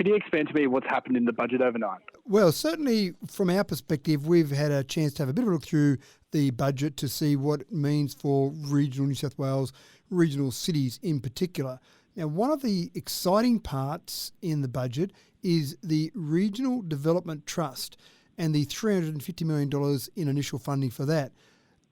Could you explain to me what's happened in the budget overnight? Well, certainly from our perspective, we've had a chance to have a bit of a look through the budget to see what it means for regional New South Wales, regional cities in particular. Now, one of the exciting parts in the budget is the Regional Development Trust and the $350 million in initial funding for that.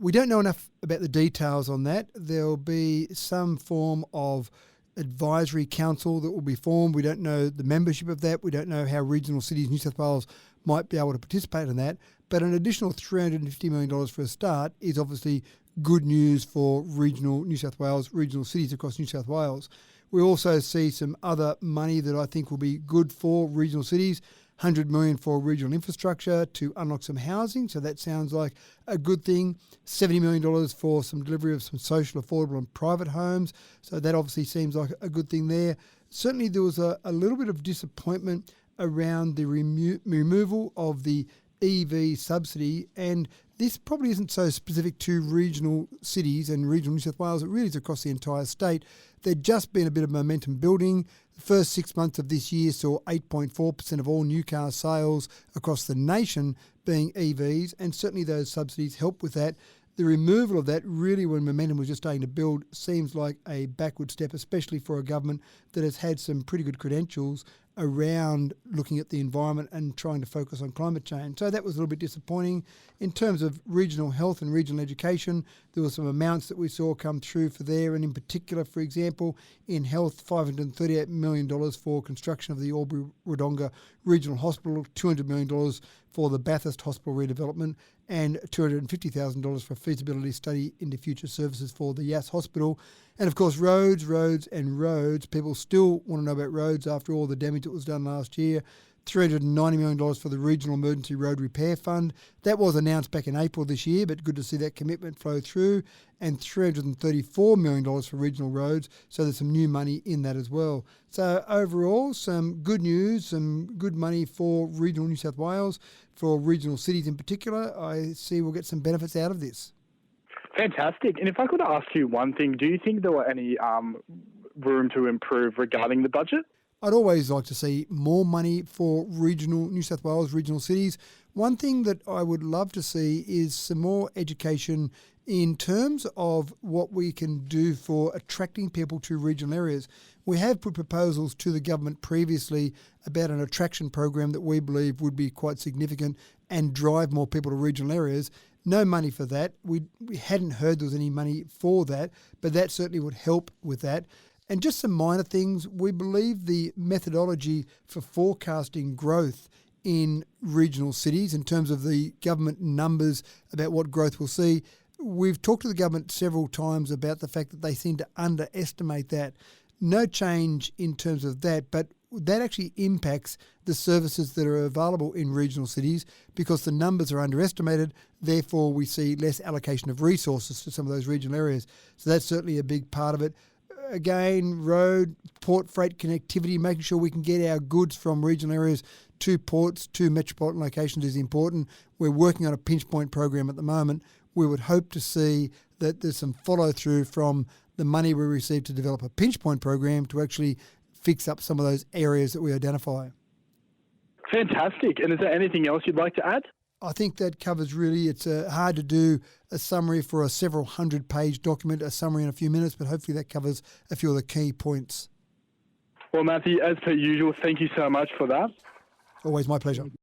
We don't know enough about the details on that. There'll be some form of advisory council that will be formed. We don't know the membership of that. We don't know how regional cities New South Wales might be able to participate in that. But an additional $350 million for a start is obviously good news for regional New South Wales, regional cities across New South Wales. We also see some other money that I think will be good for regional cities. $100 million for regional infrastructure to unlock some housing, so that sounds like a good thing. $70 million for some delivery of some social, affordable and private homes, so that obviously seems like a good thing there. Certainly there was a little bit of disappointment around the removal of the EV subsidy, and this probably isn't so specific to regional cities and regional New South Wales. It really is across the entire state. There'd just been a bit of momentum building. The first 6 months of this year saw 8.4% of all new car sales across the nation being EVs, and certainly those subsidies help with that. The removal of that really, when momentum was just starting to build, seems like a backward step, especially for a government that has had some pretty good credentials around looking at the environment and trying to focus on climate change. So that was a little bit disappointing. In terms of regional health and regional education, there were some amounts that we saw come through for there, and in particular, for example, in health, $538 million for construction of the Albury-Wodonga Regional Hospital, $200 million for the Bathurst Hospital redevelopment, and $250,000 for a feasibility study into future services for the Yass Hospital. And of course, roads. People still want to know about roads after all the damage that was done last year. $390 million for the Regional Emergency Road Repair Fund. That was announced back in April this year, but good to see that commitment flow through. And $334 million for regional roads, so there's some new money in that as well. So overall, some good news, some good money for regional New South Wales, for regional cities in particular. I see we'll get some benefits out of this. Fantastic. And if I could ask you one thing, do you think there were any room to improve regarding the budget? I'd always like to see more money for regional New South Wales, regional cities. One thing that I would love to see is some more education in terms of what we can do for attracting people to regional areas. We have put proposals to the government previously about an attraction program that we believe would be quite significant and drive more people to regional areas. No money for that. We hadn't heard there was any money for that, but that certainly would help with that. And just some minor things, we believe the methodology for forecasting growth in regional cities in terms of the government numbers about what growth we'll see. We've talked to the government several times about the fact that they seem to underestimate that. No change in terms of that, but that actually impacts the services that are available in regional cities because the numbers are underestimated. Therefore, we see less allocation of resources to some of those regional areas. So that's certainly a big part of it. Again, road, port freight connectivity, making sure we can get our goods from regional areas to ports, to metropolitan locations is important. We're working on a pinch point program at the moment. We would hope to see that there's some follow through from the money we receive to develop a pinch point program to actually fix up some of those areas that we identify. Fantastic. And is there anything else you'd like to add? I think that covers really, it's hard to do a summary for a several 100-page document, a summary in a few minutes, but hopefully that covers a few of the key points. Well, Matthew, as per usual, thank you so much for that. Always my pleasure.